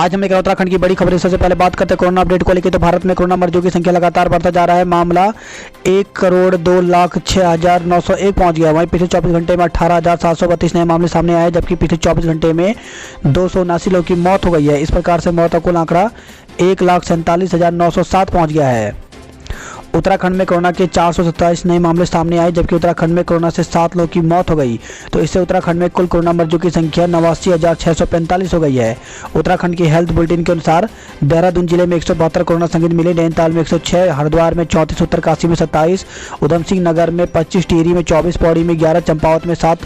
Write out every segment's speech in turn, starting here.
आज हम एक उत्तराखंड की बड़ी खबर है। सबसे पहले बात करते हैं कोरोना अपडेट को लेकर। तो भारत में कोरोना मरीजों की संख्या लगातार बढ़ता जा रहा है। मामला 1,02,06,901 पहुंच गया। वहीं पिछले 24 घंटे में 18,732 नए मामले सामने आए, जबकि पिछले 24 घंटे में 279 लोगों की मौत हो गई है। इस प्रकार से मौत का कुल आंकड़ा 1,47,907 पहुँच गया है। उत्तराखंड में कोरोना के 427 नए मामले सामने आए, जबकि उत्तराखंड में कोरोना से 7 लोगों की मौत हो गई। तो इससे उत्तराखंड में कुल कोरोना मरीजों की संख्या 89,645 हो गई है। उत्तराखंड की हेल्थ बुलेटिन के अनुसार देहरादून जिले में 172 कोरोना संक्रमित मिले, नैनीताल में 106, हरिद्वार में 34, उत्तरकाशी में 27, उधम सिंह नगर में 25, टिहरी में 24, पौड़ी में 11, चंपावत में 7,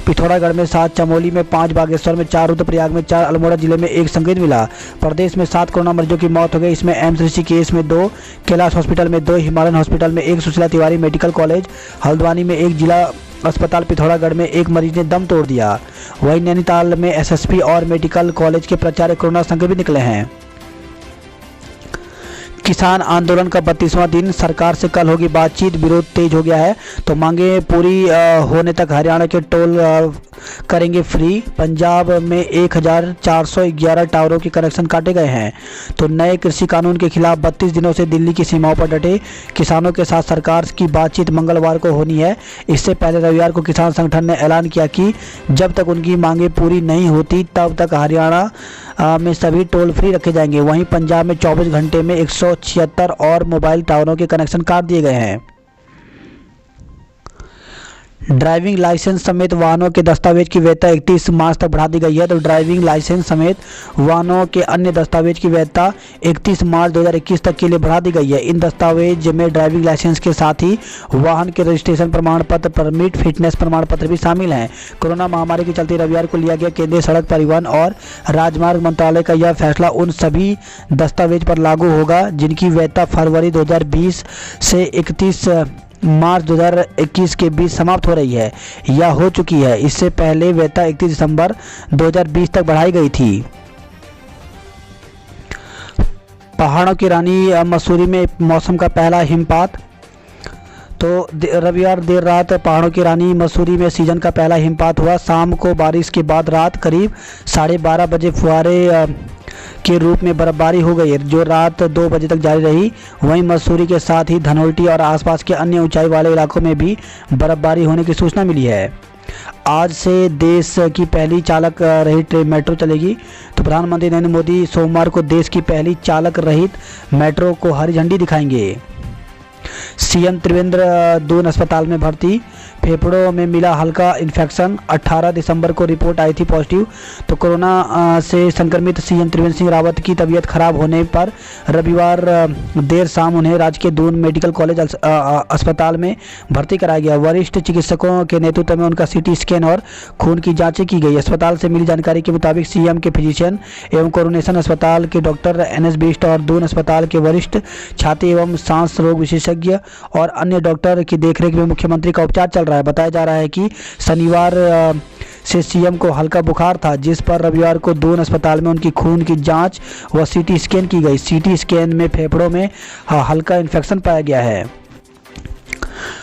पिथौरागढ़ में 7, चमोली में 5, बागेश्वर में 4, रुद्रप्रयाग में 4, अल्मोड़ा जिले में 1 संक्रमित मिला। प्रदेश में 7 कोरोना मरीजों की मौत हो गई। इसमें एम्स ऋषिकेश में 2, कैलाश हॉस्पिटल में 2, हिमालयन हॉस्पिटल में 1, सुशीला तिवारी मेडिकल कॉलेज हल्द्वानी में 1, जिला अस्पताल पिथौरागढ़ में 1 मरीज ने दम तोड़ दिया। वहीं नैनीताल में एसएसपी और मेडिकल कॉलेज के प्राचार्य कोरोना संक्रमित निकले हैं। किसान आंदोलन का 32वां दिन, सरकार से कल होगी बातचीत, विरोध तेज हो गया है। तो मांगे पूरी होने तक हरियाणा के टोल करेंगे फ्री। पंजाब में 1,411 टावरों के कनेक्शन काटे गए हैं। तो नए कृषि कानून के खिलाफ 32 दिनों से दिल्ली की सीमाओं पर डटे किसानों के साथ सरकार की बातचीत मंगलवार को होनी है। इससे पहले रविवार को किसान संगठन ने ऐलान किया कि जब तक उनकी मांगे पूरी नहीं होती तब तक हरियाणा में सभी टोल फ्री रखे जाएंगे। वहीं पंजाब में 24 घंटे में 176 और मोबाइल टावरों के कनेक्शन काट दिए गए हैं। ड्राइविंग लाइसेंस समेत वाहनों के दस्तावेज की वैधता 31 मार्च तक बढ़ा दी गई है। तो ड्राइविंग लाइसेंस समेत वाहनों के अन्य दस्तावेज की वैधता 31 मार्च 2021 तक के लिए बढ़ा दी गई है। इन दस्तावेज में ड्राइविंग लाइसेंस के साथ ही वाहन के रजिस्ट्रेशन प्रमाण पत्र, परमिट, फिटनेस प्रमाण पत्र भी शामिल हैं। कोरोना महामारी के चलते रविवार को लिया गया केंद्रीय सड़क परिवहन और राजमार्ग मंत्रालय का यह फैसला उन सभी दस्तावेज पर लागू होगा जिनकी वैधता फरवरी 2020 से 31 मार्च 2021 के बीच समाप्त हो रही है या हो चुकी है। इससे पहले वैधता 31 दिसंबर 2020 तक बढ़ाई गई थी। पहाड़ों की रानी मसूरी में मौसम का पहला हिमपात। तो रविवार देर रात पहाड़ों की रानी मसूरी में सीजन का पहला हिमपात हुआ। शाम को बारिश के बाद रात करीब 12:30 बजे फुहारे के रूप में बर्फबारी हो गई, जो रात 2 बजे तक जारी रही। वहीं मसूरी के साथ ही धनोल्टी और आसपास के अन्य ऊंचाई वाले इलाकों में भी बर्फबारी होने की सूचना मिली है। आज से देश की पहली चालक रहित ट्रेन मेट्रो चलेगी। तो प्रधानमंत्री नरेंद्र मोदी सोमवार को देश की पहली चालक रहित मेट्रो को हरी झंडी दिखाएंगे। सीएम त्रिवेंद्र दून अस्पताल में भर्ती, फेफड़ों में मिला हल्का इन्फेक्शन। 18 दिसंबर को रिपोर्ट आई थी पॉजिटिव। तो कोरोना से संक्रमित सीएम त्रिवेंद्र सिंह रावत की तबीयत खराब होने पर रविवार देर शाम उन्हें राजकीय दून मेडिकल कॉलेज अस्पताल में भर्ती कराया गया। वरिष्ठ चिकित्सकों के नेतृत्व में उनका सीटी स्कैन और खून की जांचें की गई। अस्पताल से मिली जानकारी के मुताबिक सीएम के फिजिशियन एवं कोरोनेशन अस्पताल के डॉक्टर NS बिष्ट और दून अस्पताल के वरिष्ठ छाती एवं सांस रोग विशेषज्ञ और अन्य डॉक्टर की देखरेख में मुख्यमंत्री का उपचार चल रहा है। बताया जा रहा है कि शनिवार से सीएम को हल्का बुखार था, जिस पर रविवार को दून अस्पताल में उनकी खून की जांच व सीटी स्कैन की गई। सीटी स्कैन में फेफड़ों में हल्का इन्फेक्शन पाया गया है।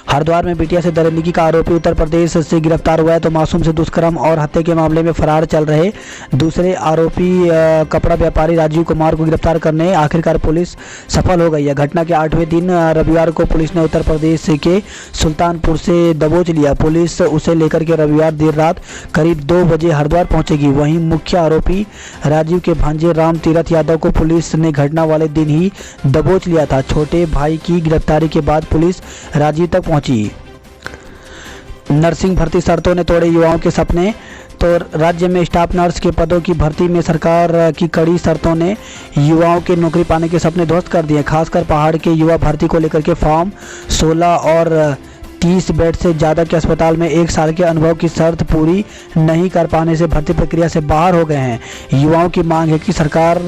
हरिद्वार में बिटिया से दरिंदगी का आरोपी उत्तर प्रदेश से गिरफ्तार हुआ है। तो मासूम से दुष्कर्म और हत्या के मामले में फरार चल रहे दूसरे आरोपी कपड़ा व्यापारी राजीव कुमार को गिरफ्तार करने आखिरकार पुलिस सफल हो गई है। घटना के 8वें दिन रविवार को पुलिस ने उत्तर प्रदेश के सुल्तानपुर से दबोच लिया। पुलिस उसे लेकर के रविवार देर रात करीब 2 बजे हरिद्वार पहुंचेगी। वहीं मुख्य आरोपी राजीव के भांजे राम तीरथ यादव को पुलिस ने घटना वाले दिन ही दबोच लिया था। छोटे भाई की गिरफ्तारी के बाद पुलिस राजीव तक पहुंची। नर्सिंग भर्ती शर्तों ने तोड़े युवाओं के सपने। तो राज्य में स्टाफ नर्स के पदों की भर्ती में सरकार की कड़ी शर्तों ने युवाओं के नौकरी पाने के सपने ध्वस्त कर दिए। खासकर पहाड़ के युवा भर्ती को लेकर के फॉर्म 16 और 30 बेड से ज़्यादा के अस्पताल में 1 साल के अनुभव की शर्त पूरी नहीं कर पाने से भर्ती प्रक्रिया से बाहर हो गए हैं। युवाओं की मांग है कि सरकार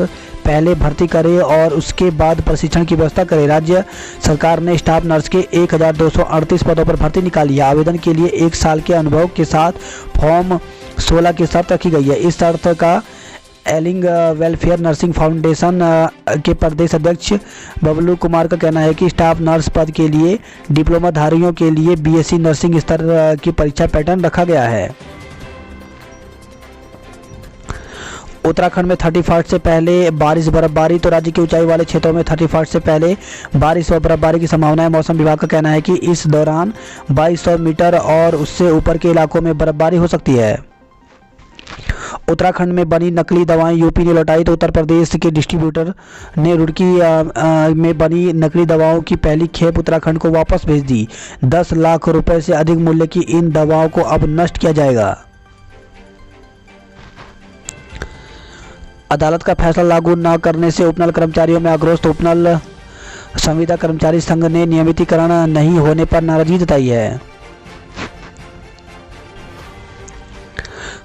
पहले भर्ती करे और उसके बाद प्रशिक्षण की व्यवस्था करे। राज्य सरकार ने स्टाफ नर्स के 1,238 पदों पर भर्ती निकाली है। आवेदन के लिए 1 साल के अनुभव के साथ फॉर्म 16 की शर्त रखी गई है। इस शर्त का एलिंग वेलफेयर नर्सिंग फाउंडेशन के प्रदेश अध्यक्ष बबलू कुमार का कहना है कि स्टाफ नर्स पद के लिए डिप्लोमा धारियों के लिए BSc नर्सिंग स्तर की परीक्षा पैटर्न रखा गया है। उत्तराखंड में 31 से पहले बारिश बर्फबारी। तो राज्य के ऊंचाई वाले क्षेत्रों में 31 से पहले बारिश और बर्फबारी की संभावना है। मौसम विभाग का कहना है कि इस दौरान 2200 मीटर और उससे ऊपर के इलाकों में बर्फबारी हो सकती है। उत्तराखंड में बनी नकली दवाएं यूपी ने लौटाई। तो उत्तर प्रदेश के डिस्ट्रीब्यूटर ने रुड़की में बनी नकली दवाओं की पहली खेप उत्तराखंड को वापस भेज दी। 10 लाख रुपए से अधिक मूल्य की इन दवाओं को अब नष्ट किया जाएगा। अदालत का फैसला लागू न करने से उपनल कर्मचारियों में आक्रोश। तो उपनल संविदा कर्मचारी संघ ने नियमितीकरण नहीं होने पर नाराजगी जताई है।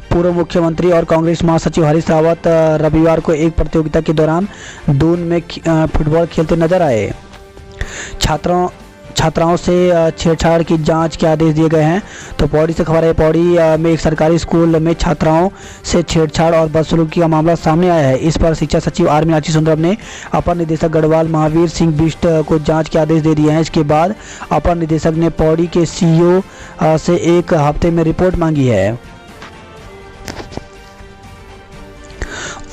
पूर्व मुख्यमंत्री और कांग्रेस महासचिव हरीश रावत रविवार को एक प्रतियोगिता के दौरान दून में फुटबॉल खेलते नजर आए। छात्राओं से छेड़छाड़ की जांच के आदेश दिए गए हैं। तो पौड़ी से खबर है, पौड़ी में एक सरकारी स्कूल में छात्राओं से छेड़छाड़ और बदसलूकी का मामला सामने आया है। इस पर शिक्षा सचिव आर मीनाक्षी सुंदरम ने अपर निदेशक गढ़वाल महावीर सिंह बिष्ट को जांच के आदेश दे दिए हैं। इसके बाद अपर निदेशक ने पौड़ी के सीईओ से एक हफ्ते में रिपोर्ट मांगी है।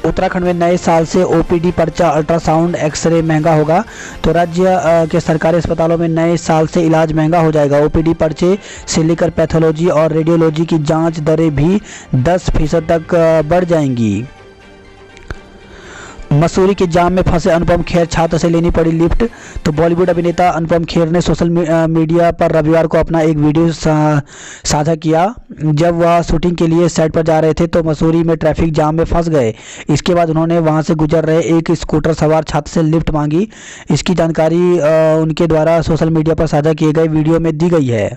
उत्तराखंड में नए साल से ओपीडी पर्चा अल्ट्रासाउंड एक्सरे महंगा होगा। तो राज्य के सरकारी अस्पतालों में नए साल से इलाज महंगा हो जाएगा। ओपीडी पर्चे से लेकर पैथोलॉजी और रेडियोलॉजी की जांच दरें भी 10% तक बढ़ जाएंगी। मसूरी के जाम में फंसे अनुपम खेर, छात्र से लेनी पड़ी लिफ्ट। तो बॉलीवुड अभिनेता अनुपम खेर ने सोशल मीडिया पर रविवार को अपना एक वीडियो साझा किया। जब वह शूटिंग के लिए सेट पर जा रहे थे तो मसूरी में ट्रैफिक जाम में फंस गए। इसके बाद उन्होंने वहां से गुजर रहे एक स्कूटर सवार छात्र से लिफ्ट मांगी। इसकी जानकारी उनके द्वारा सोशल मीडिया पर साझा किए गए वीडियो में दी गई है।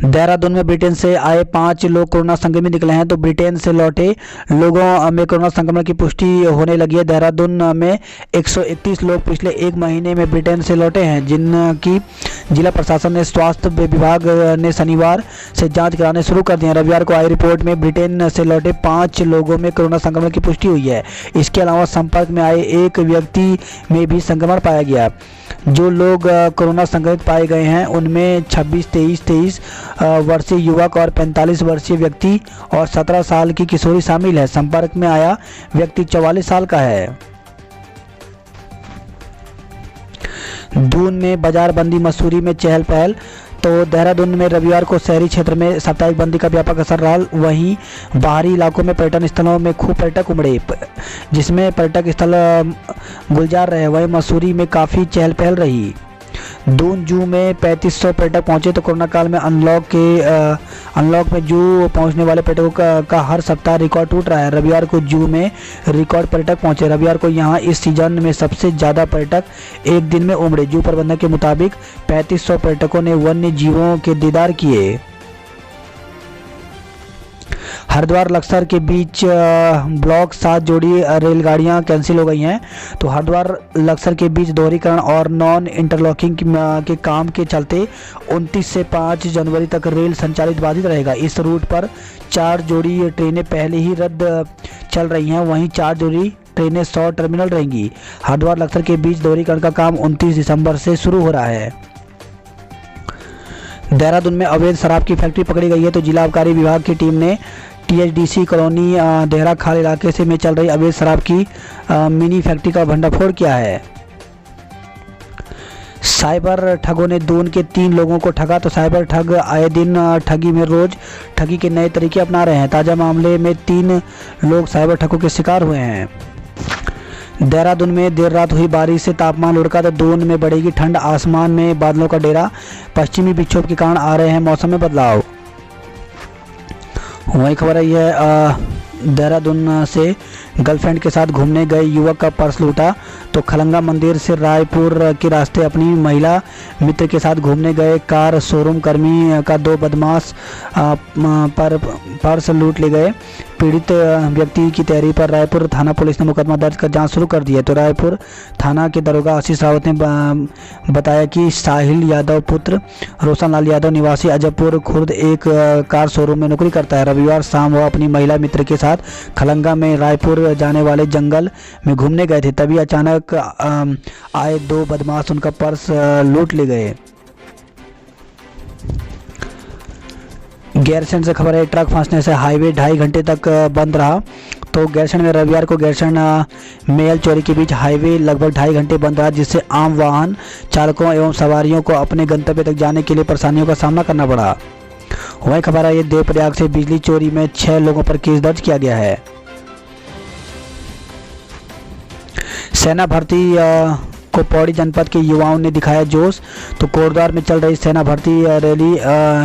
देहरादून में ब्रिटेन से आए 5 लोग कोरोना संक्रमित निकले हैं। तो ब्रिटेन से लौटे लोगों में कोरोना संक्रमण की पुष्टि होने लगी है। देहरादून में 131 लोग पिछले 1 महीने में ब्रिटेन से लौटे हैं, जिनकी जिला प्रशासन ने स्वास्थ्य विभाग ने शनिवार से जांच कराने शुरू कर दिए हैं। रविवार को आई रिपोर्ट में ब्रिटेन से लौटे 5 लोगों में कोरोना संक्रमण की पुष्टि हुई है। इसके अलावा संपर्क में आए एक व्यक्ति में भी संक्रमण पाया गया। जो लोग कोरोना संक्रमित पाए गए हैं उनमें 23 वर्षीय युवक और 45 वर्षीय व्यक्ति और 17 साल की किशोरी शामिल है। संपर्क में आया व्यक्ति 44 साल का है। दून में बाजार बंदी, मसूरी में चहल पहल। तो देहरादून में रविवार को शहरी क्षेत्र में साप्ताहिक बंदी का व्यापक असर रहा। वहीं बाहरी इलाकों में पर्यटन स्थलों में खूब पर्यटक उमड़े, जिसमें पर्यटक स्थल गुलजार रहे। वहीं मसूरी में काफ़ी चहल पहल रही। दून जू में 3500 पर्यटक पहुंचे। तो कोरोना काल में अनलॉक में जू पहुंचने वाले पर्यटकों का हर सप्ताह रिकॉर्ड टूट रहा है। रविवार को जू में रिकॉर्ड पर्यटक पहुंचे। रविवार को यहां इस सीजन में सबसे ज़्यादा पर्यटक एक दिन में उमड़े। जू प्रबंधक के मुताबिक 3500 पर्यटकों ने वन्य जीवों के दीदार किए। हरिद्वार लक्सर के बीच ब्लॉक 7 जोड़ी रेलगाड़ियां कैंसिल हो गई हैं। तो हरिद्वार लक्सर के बीच दोहरीकरण और नॉन इंटरलॉकिंग के काम के चलते 29 से 5 जनवरी तक रेल संचालित बाधित रहेगा। इस रूट पर 4 जोड़ी ट्रेनें पहले ही रद्द चल रही हैं। वहीं 4 जोड़ी ट्रेनें 100 टर्मिनल रहेंगी। हरिद्वार लक्सर के बीच दोहरीकरण का काम 29 दिसंबर से शुरू हो रहा है। देहरादून में अवैध शराब की फैक्ट्री पकड़ी गई है। तो जिला आबकारी विभाग की टीम ने टीएचडीसी कॉलोनी देहरा खाल इलाके से में चल रही अवैध शराब की मिनी फैक्ट्री का भंडाफोड़ किया है। साइबर ठगों ने दून के 3 लोगों को ठगा। तो साइबर ठग आए दिन ठगी में रोज ठगी के नए तरीके अपना रहे हैं। ताज़ा मामले में 3 लोग साइबर ठगों के शिकार हुए हैं। देहरादून में देर रात हुई बारिश से तापमान लुढ़का। तो दून में बढ़ेगी ठंड, आसमान में बादलों का डेरा। पश्चिमी विक्षोभ के कारण आ रहे हैं मौसम में बदलाव। वही खबर है यह देहरादून से गर्लफ्रेंड के साथ घूमने गए युवक का पर्स लूटा। तो खलंगा मंदिर से रायपुर के रास्ते अपनी महिला मित्र के साथ घूमने गए कार शोरूम कर्मी का 2 बदमाश पर पर्स लूट ले गए। पीड़ित व्यक्ति की तहरीर पर रायपुर थाना पुलिस ने मुकदमा दर्ज कर जांच शुरू कर दी है। तो रायपुर थाना के दरोगा आशीष रावत ने बताया कि साहिल यादव पुत्र रोशन लाल यादव निवासी अजयपुर खुर्द एक कार शोरूम में नौकरी करता है। रविवार शाम वह अपनी महिला मित्र के साथ खलंगा में रायपुर जाने वाले जंगल में घूमने गए थे। तभी अचानक आए 2 बदमाश उनका पर्स लूट ले गए। गैरसैंण से खबर है, ट्रक फंसने से हाईवे 2.5 घंटे तक बंद रहा। तो गैरसैंण में रविवार को गैरसैंण मेल चोरी के बीच हाईवे लगभग 2.5 घंटे बंद रहा, जिससे आम वाहन चालकों एवं सवारियों को अपने गंतव्य तक जाने के लिए परेशानियों का सामना करना पड़ा। वहीं खबर है, ये देवप्रयाग से बिजली चोरी में 6 लोगों पर केस दर्ज किया गया है। सेना भर्ती को पौड़ी जनपद के युवाओं ने दिखाया जोश। तो कोटद्वार में चल रही सेना भर्ती रैली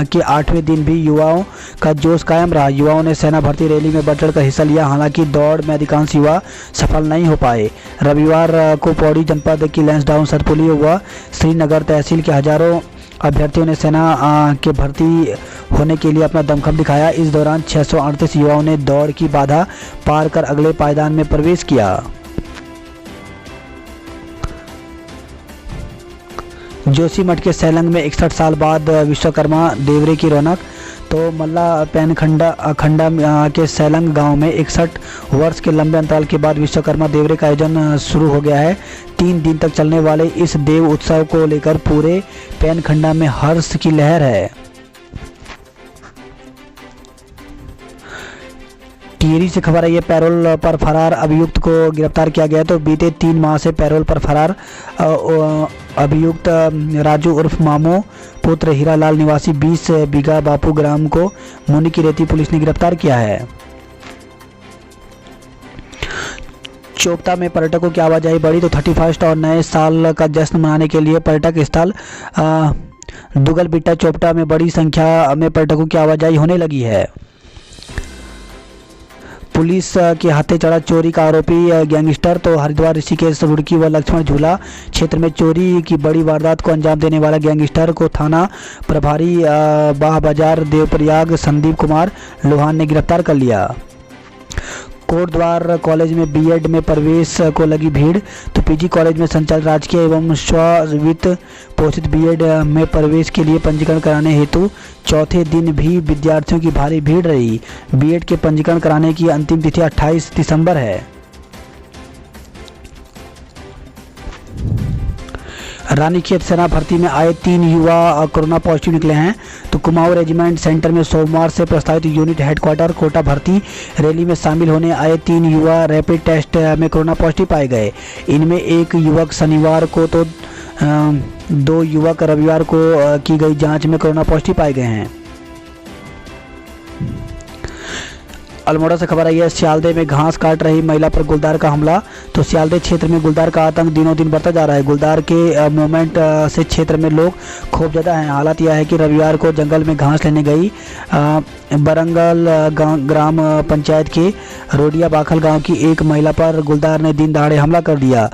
के 8वें दिन भी युवाओं का जोश कायम रहा। युवाओं ने सेना भर्ती रैली में बढ़ चढ़कर हिस्सा लिया। हालांकि दौड़ में अधिकांश युवा सफल नहीं हो पाए। रविवार को पौड़ी जनपद की लैंसडाउन सतपुली व श्रीनगर तहसील के हजारों अभ्यर्थियों ने सेना के भर्ती होने के लिए अपना दमखम दिखाया। इस दौरान 638 युवाओं ने दौड़ की बाधा पार कर अगले पायदान में प्रवेश किया। जोशीमठ के सैलंग में 61 साल बाद विश्वकर्मा देवरे की रौनक। तो मल्ला खंडा के सैलंग गांव में 61 वर्ष के लंबे अंतराल के बाद विश्वकर्मा देवरे का आयोजन शुरू हो गया है। 3 दिन तक चलने वाले इस देव उत्सव को लेकर पूरे पैनखंडा में हर्ष की लहर है। टिहरी से खबर है, ये पैरोल पर फरार अभियुक्त को गिरफ्तार किया गया। तो बीते 3 माह से पैरोल पर फरार अभियुक्त राजू उर्फ मामो पुत्र हीरालाल निवासी 20 बीघा बापू ग्राम को मुनि की रेती पुलिस ने गिरफ्तार किया है। चोपता में पर्यटकों की आवाजाही बढ़ी। तो 31 और नए साल का जश्न मनाने के लिए पर्यटक स्थल दुगलबिट्टा चोपटा में बड़ी संख्या में पर्यटकों की आवाजाही होने लगी है। पुलिस के हाथे चढ़ा चोरी का आरोपी गैंगस्टर। तो हरिद्वार, ऋषिकेश, रुड़की व लक्ष्मण झूला क्षेत्र में चोरी की बड़ी वारदात को अंजाम देने वाला गैंगस्टर को थाना प्रभारी बाह बाजार देवप्रयाग संदीप कुमार लोहान ने गिरफ्तार कर लिया। कोटद्वार कॉलेज में बीएड में प्रवेश को लगी भीड़। तो पीजी कॉलेज में संचालित राजकीय एवं स्ववित्त पोषित बीएड में प्रवेश के लिए पंजीकरण कराने हेतु चौथे दिन भी विद्यार्थियों की भारी भीड़ रही। बीएड के पंजीकरण कराने की अंतिम तिथि 28 दिसंबर है। रानीखेत सेना भर्ती में आए 3 युवा कोरोना पॉजिटिव निकले हैं। तो कुमाऊं रेजिमेंट सेंटर में सोमवार से प्रस्तावित यूनिट हेडक्वार्टर कोटा भर्ती रैली में शामिल होने आए 3 युवा रैपिड टेस्ट में कोरोना पॉजिटिव पाए गए। इनमें एक युवक शनिवार को तो 2 युवक रविवार को की गई जांच में कोरोना पॉजिटिव पाए गए हैं। अल्मोड़ा से खबर आई है, सियालदे में घास काट रही महिला पर गुलदार का हमला। तो सियालदे क्षेत्र में गुलदार का आतंक दिनों दिन बढ़ता जा रहा है। गुलदार के मूवमेंट से क्षेत्र में लोग खूब ज़्यादा हैं। हालात यह है कि रविवार को जंगल में घास लेने गई बरंगल ग्राम पंचायत के रोडिया बाखल गांव की एक महिला पर गुलदार ने दिन दहाड़े हमला कर दिया।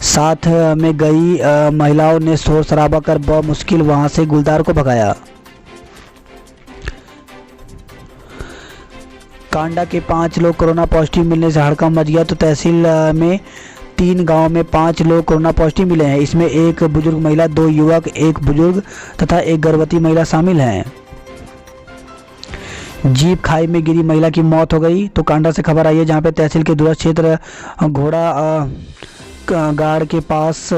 साथ में गई महिलाओं ने शोर शराबा कर बमुश्किल वहां से गुलदार को भगाया। कांडा के 5 लोग कोरोना पॉजिटिव मिलने से हड़कंप मच गया। तो तहसील में 3 गांव में 5 लोग कोरोना पॉजिटिव मिले हैं। इसमें एक बुजुर्ग महिला, 2 युवक, एक बुजुर्ग तथा एक गर्भवती महिला शामिल हैं। जीप खाई में गिरी महिला की मौत हो गई। तो कांडा से खबर आई है, जहां पे तहसील के दूरस्थ क्षेत्र घोड़ा गाड़ के पास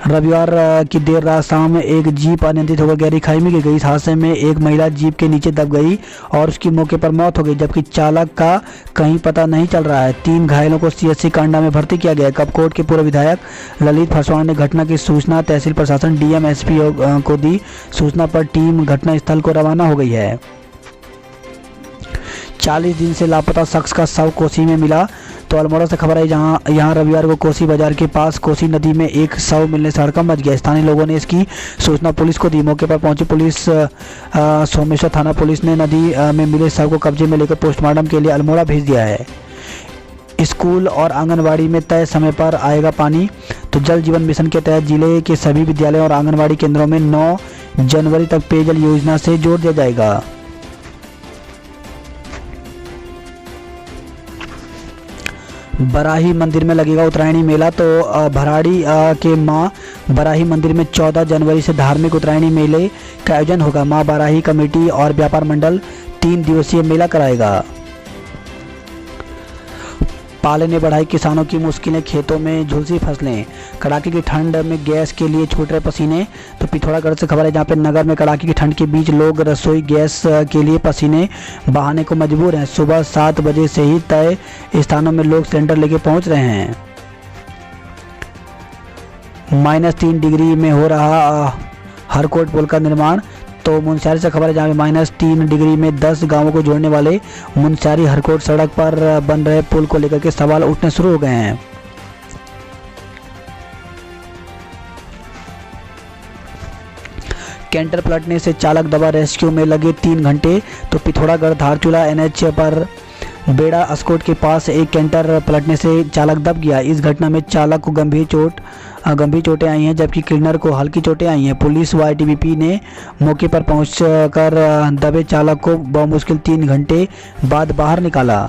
रविवार की देर रात शाम एक जीप अनियंत्रित होकर गहरी खाई में गिर गई। इस हादसे में एक महिला जीप के नीचे दब गई और उसकी मौके पर मौत हो गई, जबकि चालक का कहीं पता नहीं चल रहा है। 3 घायलों को सीएचसी कांडा में भर्ती किया गया है। कपकोट के पूर्व विधायक ललित फसवाण ने घटना की सूचना तहसील प्रशासन डीएम एसपी को दी। सूचना पर टीम घटनास्थल को रवाना हो गई है। 40 दिन से लापता शख्स का शव कोसी में मिला। तो अल्मोड़ा से खबर है, यहाँ रविवार को कोसी बाजार के पास कोसी नदी में एक शव मिलने से हड़कंप मच गया। स्थानीय लोगों ने इसकी सूचना पुलिस को दी। मौके पर पहुंची पुलिस सोमेश्वर थाना पुलिस ने नदी में मिले शव को कब्जे में लेकर पोस्टमार्टम के लिए अल्मोड़ा भेज दिया है। स्कूल और आंगनवाड़ी में तय समय पर आएगा पानी। तो जल जीवन मिशन के तहत जिले के सभी विद्यालयों और आंगनवाड़ी केंद्रों में 9 जनवरी तक पेयजल योजना से जोड़ दिया जाएगा। बराही मंदिर में लगेगा उत्तरायणी मेला। तो भराड़ी के माँ बराही मंदिर में 14 जनवरी से धार्मिक उत्तरायणी मेले का आयोजन होगा। माँ बराही कमेटी और व्यापार मंडल 3 दिवसीय मेला कराएगा। पाले ने बढ़ाई किसानों की मुश्किलें, खेतों में झुलसी फसलें, कड़ाके की ठंड में गैस के लिए छूट रहे पसीने। तो पिथौरागढ़ से खबर है जहाँ पे नगर में कड़ाके की ठंड के बीच लोग रसोई गैस के लिए पसीने बहाने को मजबूर हैं। सुबह 7 बजे से ही तय स्थानों में लोग सिलेंडर लेके पहुँच रहे हैं। -3 डिग्री में हो रहा हरकोट पुल का निर्माण। तो मुनस्यारी से खबर है जहाँ पे -3 डिग्री में 10 गांवों को जोड़ने वाले मुनस्यारी हरकोट सड़क पर बन रहे पुल को लेकर के सवाल उठने शुरू हो गए हैं। कैंटर पलटने से चालक दबा, रेस्क्यू में लगे 3 घंटे। तो पिथौरागढ़ धारचूला NH पर बेड़ा अस्कोट के पास एक कैंटर पलटने से चालक दब गया। इस घटना में चालक को गंभीर चोटें आई हैं, जबकि क्लीनर को हल्की चोटें आई हैं। पुलिस व ITBP ने मौके पर पहुंचकर दबे चालक को बमुश्किल 3 घंटे बाद बाहर निकाला।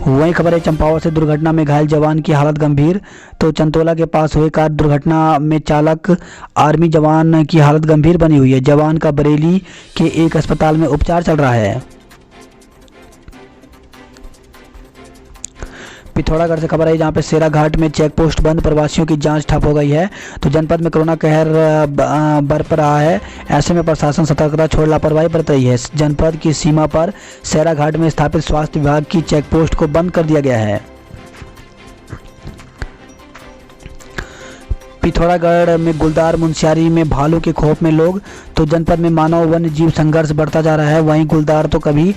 वहीं खबर है चंपावत से दुर्घटना में घायल जवान की हालत गंभीर। तो चंतोला के पास हुई कार दुर्घटना में चालक आर्मी जवान की हालत गंभीर बनी हुई है। जवान का बरेली के एक अस्पताल में उपचार चल रहा है। पिथौरागढ़ से खबर है जहाँ पे सेरा घाट में चेक पोस्ट बंद, प्रवासियों की जांच ठप हो गई है। तो जनपद में कोरोना कहर बरप रहा है, ऐसे में प्रशासन सतर्कता छोड़ लापरवाही बरत रही है। जनपद की सीमा पर सेरा घाट में स्थापित स्वास्थ्य विभाग की चेक पोस्ट को बंद कर दिया गया है। पिथौरागढ़ में गुलदार, मुनस्यारी में भालू के खौफ में लोग। तो जनपद में मानव वन्य जीव संघर्ष बढ़ता जा रहा है। वहीं गुलदार तो कभी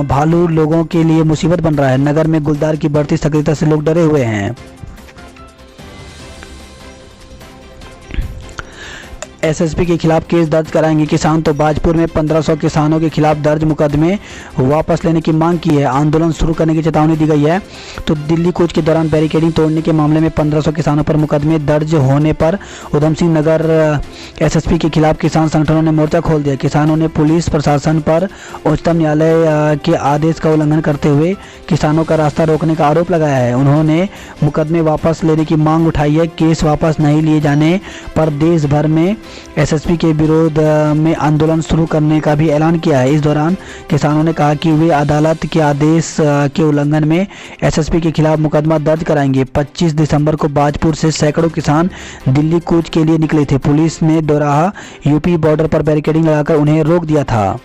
भालू लोगों के लिए मुसीबत बन रहा है। नगर में गुलदार की बढ़ती सक्रियता से लोग डरे हुए हैं। SSP के खिलाफ केस दर्ज कराएंगे किसान। तो बाजपुर में 1500 किसानों के खिलाफ दर्ज मुकदमे वापस लेने की मांग की है। आंदोलन शुरू करने की चेतावनी दी गई है। तो दिल्ली कूच के दौरान बैरिकेडिंग तोड़ने के मामले में 1500 किसानों पर मुकदमे दर्ज होने पर उधम सिंह नगर SSP के खिलाफ किसान संगठनों ने मोर्चा खोल दिया। किसानों ने पुलिस प्रशासन पर उच्चतम न्यायालय के आदेश का उल्लंघन करते हुए किसानों का रास्ता रोकने का आरोप लगाया है। उन्होंने मुकदमे वापस लेने की मांग उठाई है। केस वापस नहीं लिए जाने पर देश भर में SSP के विरोध में आंदोलन शुरू करने का भी ऐलान किया है। इस दौरान किसानों ने कहा कि वे अदालत के आदेश के उल्लंघन में SSP के खिलाफ मुकदमा दर्ज कराएंगे। 25 दिसंबर को बाजपुर से सैकड़ों किसान दिल्ली कूच के लिए निकले थे। पुलिस ने दोराहा UP बॉर्डर पर बैरिकेडिंग लगाकर उन्हें रोक दिया था।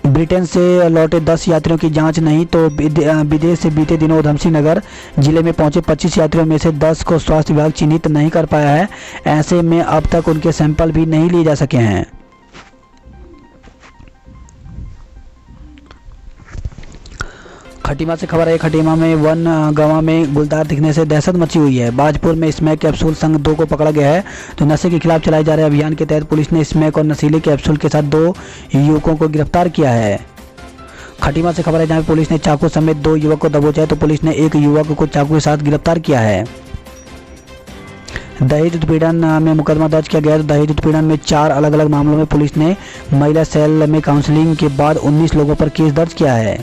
ब्रिटेन से लौटे 10 यात्रियों की जांच नहीं। तो विदेश से बीते दिनों उधम सिंह नगर जिले में पहुंचे 25 यात्रियों में से 10 को स्वास्थ्य विभाग चिन्हित नहीं कर पाया है। ऐसे में अब तक उनके सैंपल भी नहीं लिए जा सके हैं। खटीमा से खबर है, खटीमा में वन गवां में गुलदार दिखने से दहशत मची हुई है। बाजपुर में स्मैक कैप्सूल संग 2 को पकड़ा गया है। तो नशे के खिलाफ चलाए जा रहे अभियान के तहत पुलिस ने स्मैक और नशीले कैप्सूल के साथ 2 युवकों को गिरफ्तार किया है। खटीमा से खबर है जहाँ पुलिस ने चाकू समेत 2 युवक को दबोचा है। तो पुलिस ने एक युवक को चाकू के साथ गिरफ्तार किया है। दहेज उत्पीड़न में मुकदमा दर्ज किया गया। तो दहेज उत्पीड़न में 4 अलग अलग मामलों में पुलिस ने महिला सेल में काउंसलिंग के बाद 19 लोगों पर केस दर्ज किया है।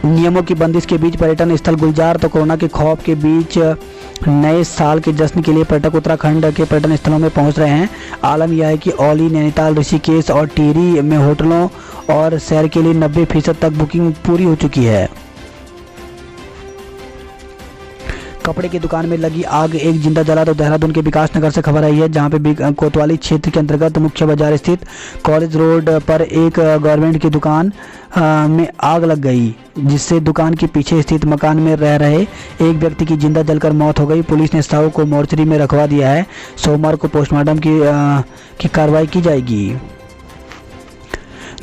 नियमों की बंदिश के बीच पर्यटन स्थल गुलजार। तो कोरोना के खौफ के बीच नए साल के जश्न के लिए पर्यटक उत्तराखंड के पर्यटन स्थलों में पहुंच रहे हैं। आलम यह है कि औली, नैनीताल, ऋषिकेश और टिहरी में होटलों और सैर के लिए 90% तक बुकिंग पूरी हो चुकी है। कपड़े की दुकान में लगी आग, एक जिंदा जला। तो देहरादून के विकास नगर से खबर आई है जहां पे कोतवाली क्षेत्र के अंतर्गत मुख्य बाजार स्थित कॉलेज रोड पर एक गारमेंट की दुकान में आग लग गई, जिससे दुकान के पीछे स्थित मकान में रह रहे एक व्यक्ति की जिंदा जलकर मौत हो गई। पुलिस ने शव को मोर्चरी में रखवा दिया है। सोमवार को पोस्टमार्टम की कार्रवाई की जाएगी।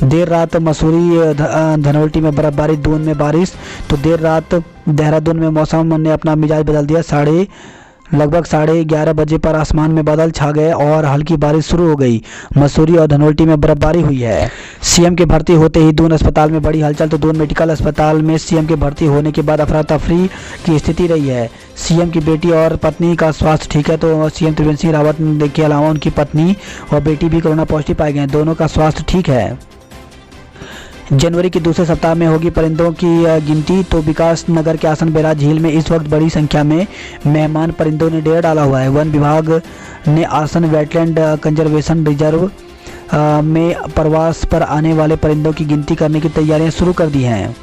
देर रात मसूरी धनोल्टी में बर्फबारी, दून में बारिश। तो देर रात देहरादून में मौसम ने अपना मिजाज बदल दिया। लगभग 11:30 बजे पर आसमान में बादल छा गए और हल्की बारिश शुरू हो गई। मसूरी और धनोल्टी में बर्फबारी हुई है। सीएम के भर्ती होते ही दून अस्पताल में बड़ी हलचल। तो दून मेडिकल अस्पताल में सीएम के भर्ती होने के बाद अफरा तफरी की स्थिति रही है। सीएम की बेटी और पत्नी का स्वास्थ्य ठीक है। तो सीएम त्रिवेंद्र सिंह रावत के अलावा उनकी पत्नी और बेटी भी कोरोना पॉजिटिव पाए गए। दोनों का स्वास्थ्य ठीक है। जनवरी के दूसरे सप्ताह में होगी परिंदों की गिनती। तो विकास नगर के आसन बैराज झील में इस वक्त बड़ी संख्या में मेहमान परिंदों ने डेरा डाला हुआ है। वन विभाग ने आसन वेटलैंड कंजर्वेशन रिजर्व में प्रवास पर आने वाले परिंदों की गिनती करने की तैयारियां शुरू कर दी हैं।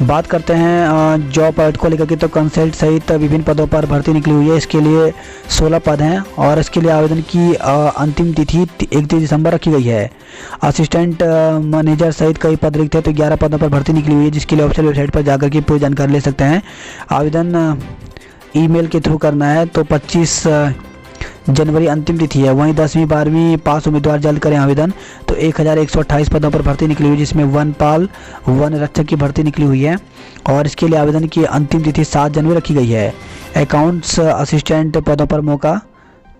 बात करते हैं जॉब अलर्ट को लेकर के, तो कंसल्ट सहित विभिन्न पदों पर भर्ती निकली हुई है। इसके लिए 16 पद हैं और इसके लिए आवेदन की अंतिम तिथि 31 दिसंबर रखी गई है। असिस्टेंट मैनेजर सहित कई पद रिक्त हैं, तो 11 पदों पर भर्ती निकली हुई है, जिसके लिए ऑफिशियल वेबसाइट पर जाकर के पूरी जानकारी ले सकते हैं। आवेदन ईमेल के थ्रू करना है, तो 25 जनवरी अंतिम तिथि है। वहीं 10वीं 12वीं पास उम्मीदवार जल्द करें आवेदन। तो 1128 पदों पर भर्ती निकली हुई है, जिसमें वनपाल वन रक्षक की भर्ती निकली हुई है और इसके लिए आवेदन की अंतिम तिथि 7 जनवरी रखी गई है। अकाउंट्स असिस्टेंट पदों पर मौका,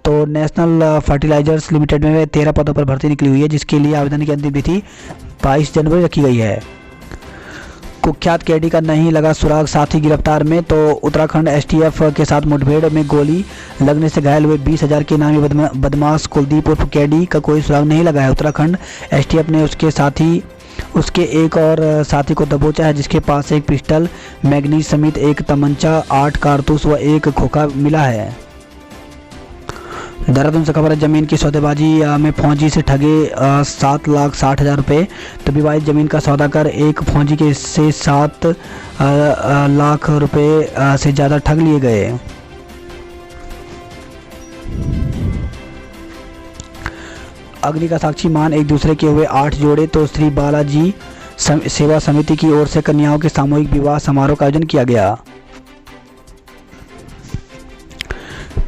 तो नेशनल फर्टिलाइजर्स लिमिटेड में 13 पदों पर भर्ती निकली हुई है, जिसके लिए आवेदन की अंतिम तिथि 22 जनवरी रखी गई है। कुख्यात कैदी का नहीं लगा सुराग, साथी गिरफ्तार में, तो उत्तराखंड एसटीएफ के साथ मुठभेड़ में गोली लगने से घायल हुए 20,000 के नामी बदमाश कुलदीप उर्फ कैडी का कोई सुराग नहीं लगा है। उत्तराखंड एसटीएफ ने उसके एक और साथी को दबोचा है, जिसके पास से एक पिस्टल, मैगनीज समेत एक तमंचा, 8 कारतूस व एक खोखा मिला है। देहरादून से खबर है, जमीन की सौदेबाजी में फौजी से ठगे 7,60,000 रुपये। तो विवादित जमीन का सौदा कर एक फौजी के से 7 लाख रुपये से ज़्यादा ठग लिए गए। अग्नि का साक्षी मान एक दूसरे के हुए 8 जोड़े। तो श्री बालाजी सेवा समिति की ओर से कन्याओं के सामूहिक विवाह समारोह का आयोजन किया गया।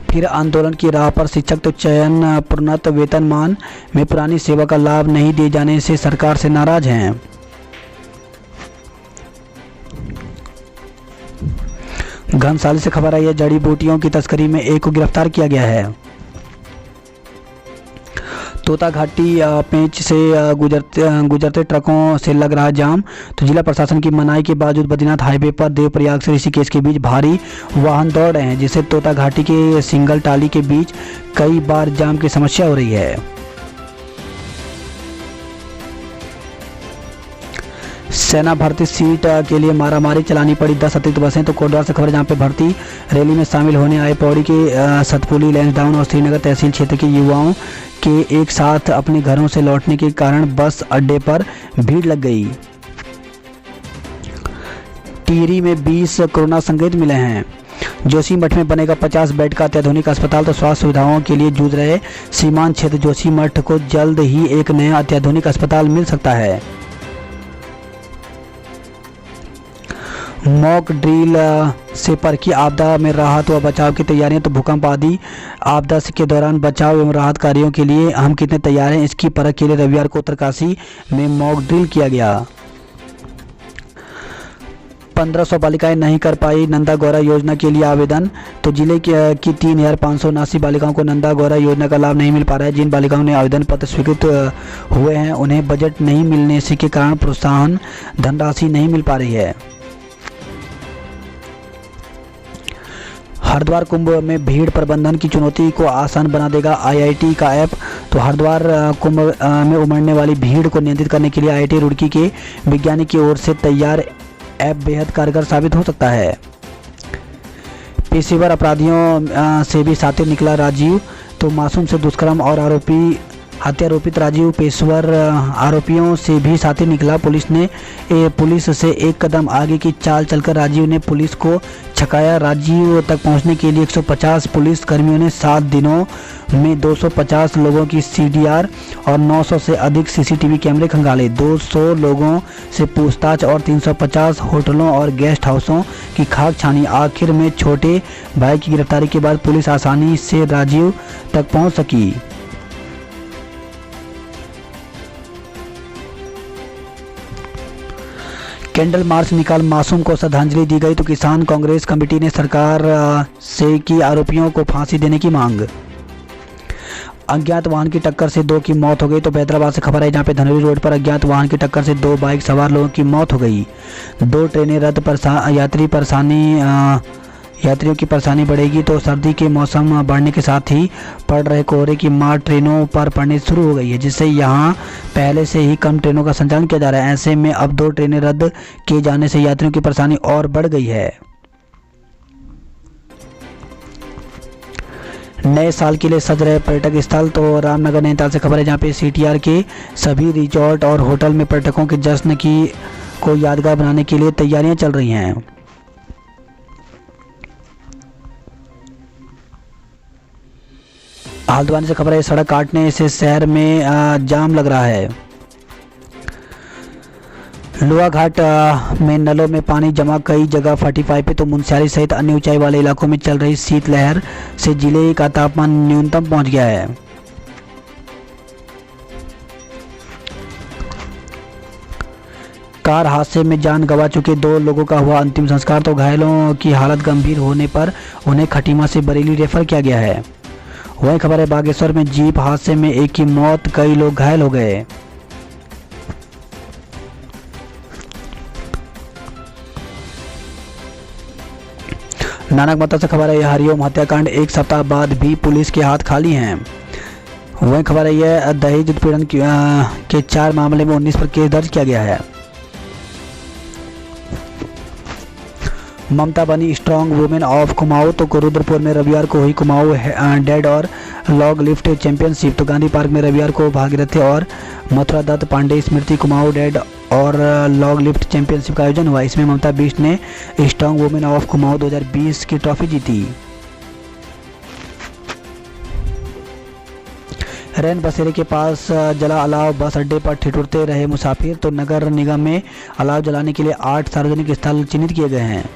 फिर आंदोलन की राह पर शिक्षक, तो चयन प्रोन्नत वेतनमान में पुरानी सेवा का लाभ नहीं दिए जाने से सरकार से नाराज हैं। घनसाली से खबर आई है, जड़ी बूटियों की तस्करी में एक को गिरफ्तार किया गया है। तोता घाटी पेंच से गुजरते ट्रकों से लग रहा जाम। तो जिला प्रशासन की मनाही के बावजूद बद्रीनाथ हाईवे पर देवप्रयाग से ऋषिकेश के बीच भारी वाहन दौड़ रहे हैं, जिससे तोता घाटी के सिंगल टाली के बीच कई बार जाम की समस्या हो रही है। सेना भर्ती सीट के लिए मारामारी चलानी पड़ी 10 अतिरिक्त बसें। तो कोटद्वार से खबर, जहां पे भर्ती रैली में शामिल होने आए पौड़ी के सतपुली, लैंसडाउन और श्रीनगर तहसील क्षेत्र के युवाओं के एक साथ अपने घरों से लौटने के कारण बस अड्डे पर भीड़ लग गई। टिहरी में 20 कोरोना संक्रमित मिले हैं। जोशीमठ में बनेगा 50 बेड का अत्याधुनिक अस्पताल। तो स्वास्थ्य सुविधाओं के लिए जूझ रहे सीमांत क्षेत्र जोशीमठ को जल्द ही एक नया अत्याधुनिक अस्पताल मिल सकता है। मॉक ड्रिल से परकी आपदा में राहत व बचाव की तैयारियां। तो भूकंप आदि आपदा के दौरान बचाव एवं राहत कार्यों के लिए हम कितने तैयार हैं, इसकी परख के लिए रविवार को उत्तरकाशी में मॉक ड्रिल किया गया। 1500 बालिकाएं नहीं कर पाई नंदा गौरा योजना के लिए आवेदन। तो जिले की 3,579 बालिकाओं को नंदा गौरा योजना का लाभ नहीं मिल पा रहा है। जिन बालिकाओं ने आवेदन पत्र स्वीकृत हुए हैं, उन्हें बजट नहीं मिलने से के कारण प्रोत्साहन धनराशि नहीं मिल पा रही है। हरिद्वार कुंभ में भीड़ प्रबंधन की चुनौती को आसान बना देगा आईआईटी का ऐप। तो हरिद्वार कुंभ में उमड़ने वाली भीड़ को नियंत्रित करने के लिए आईआईटी रुड़की के वैज्ञानिक की ओर से तैयार ऐप बेहद कारगर साबित हो सकता है। पेशेवर अपराधियों से भी सातिर निकला राजीव। तो मासूम से दुष्कर्म और हत्यारोपित राजीव पेशेवर आरोपियों से भी साथी निकला। पुलिस से एक कदम आगे की चाल चलकर राजीव ने पुलिस को छकाया। राजीव तक पहुंचने के लिए 150 पुलिस कर्मियों ने 7 दिनों में 250 लोगों की सीडीआर और 900 से अधिक सीसीटीवी कैमरे खंगाले। 200 लोगों से पूछताछ और 350 होटलों और गेस्ट हाउसों की खाक छानी। आखिर में छोटे भाई की गिरफ्तारी के बाद पुलिस आसानी से राजीव तक पहुंच सकी। कैंडल मार्च निकाल मासूम को श्रद्धांजलि दी गई। तो किसान कांग्रेस कमेटी ने सरकार से की आरोपियों को फांसी देने की मांग। अज्ञात वाहन की टक्कर से 2 की मौत हो गई। तो हैदराबाद से खबर है, जहां पे धनौरी रोड पर अज्ञात वाहन की टक्कर से 2 बाइक सवार लोगों की मौत हो गई। 2 ट्रेनें रद्द, यात्रियों की परेशानी बढ़ेगी। तो सर्दी के मौसम बढ़ने के साथ ही पड़ रहे कोहरे की मार ट्रेनों पर पड़नी शुरू हो गई है, जिससे यहां पहले से ही कम ट्रेनों का संचालन किया जा रहा है। ऐसे में अब 2 ट्रेनें रद्द किए जाने से यात्रियों की परेशानी और बढ़ गई है। नए साल के लिए सज रहे पर्यटक स्थल। तो रामनगर नैनीताल से खबर है, जहाँ पे CTR के सभी रिजॉर्ट और होटल में पर्यटकों के जश्न को यादगार बनाने के लिए तैयारियां चल रही हैं। हल्द्वानी से खबर है, सड़क काटने से शहर में जाम लग रहा है। लोहाघाट में नलों में पानी जमा, कई जगह फटी पाइपें। तो मुनस्यारी सहित अन्य ऊंचाई वाले इलाकों में चल रही शीतलहर से जिले का तापमान न्यूनतम पहुंच गया है। कार हादसे में जान गंवा चुके 2 लोगों का हुआ अंतिम संस्कार। तो घायलों की हालत गंभीर होने पर उन्हें खटीमा से बरेली रेफर किया गया है। वहीं खबर है, बागेश्वर में जीप हादसे में एक की मौत, कई लोग घायल हो गए। नानक मत्ता से खबर है, हरिओम हत्याकांड 1 सप्ताह बाद भी पुलिस के हाथ खाली हैं। वहीं खबर है, यह दहेज उत्पीड़न के 4 मामले में 19 पर केस दर्ज किया गया है। ममता बनी स्ट्रांग वुमेन ऑफ कुमाऊं। तो रुद्रपुर में रविवार को हुई कुमाऊं डेड और लॉग लिफ्ट चैंपियनशिप। तो गांधी पार्क में रविवार को भागीरथी और मथुरा दत्त पांडे स्मृति कुमाऊं डेड और लॉग लिफ्ट चैंपियनशिप का आयोजन हुआ। इसमें ममता बिष्ट ने स्ट्रांग वुमेन ऑफ कुमाऊं 2020 की ट्रॉफी जीती। रैन बसेरे के पास जला अलाव, बस अड्डे पर ठिठुरते रहे मुसाफिर। तो नगर निगम में अलाव जलाने के लिए 8 सार्वजनिक स्थल चिन्हित किए गए हैं।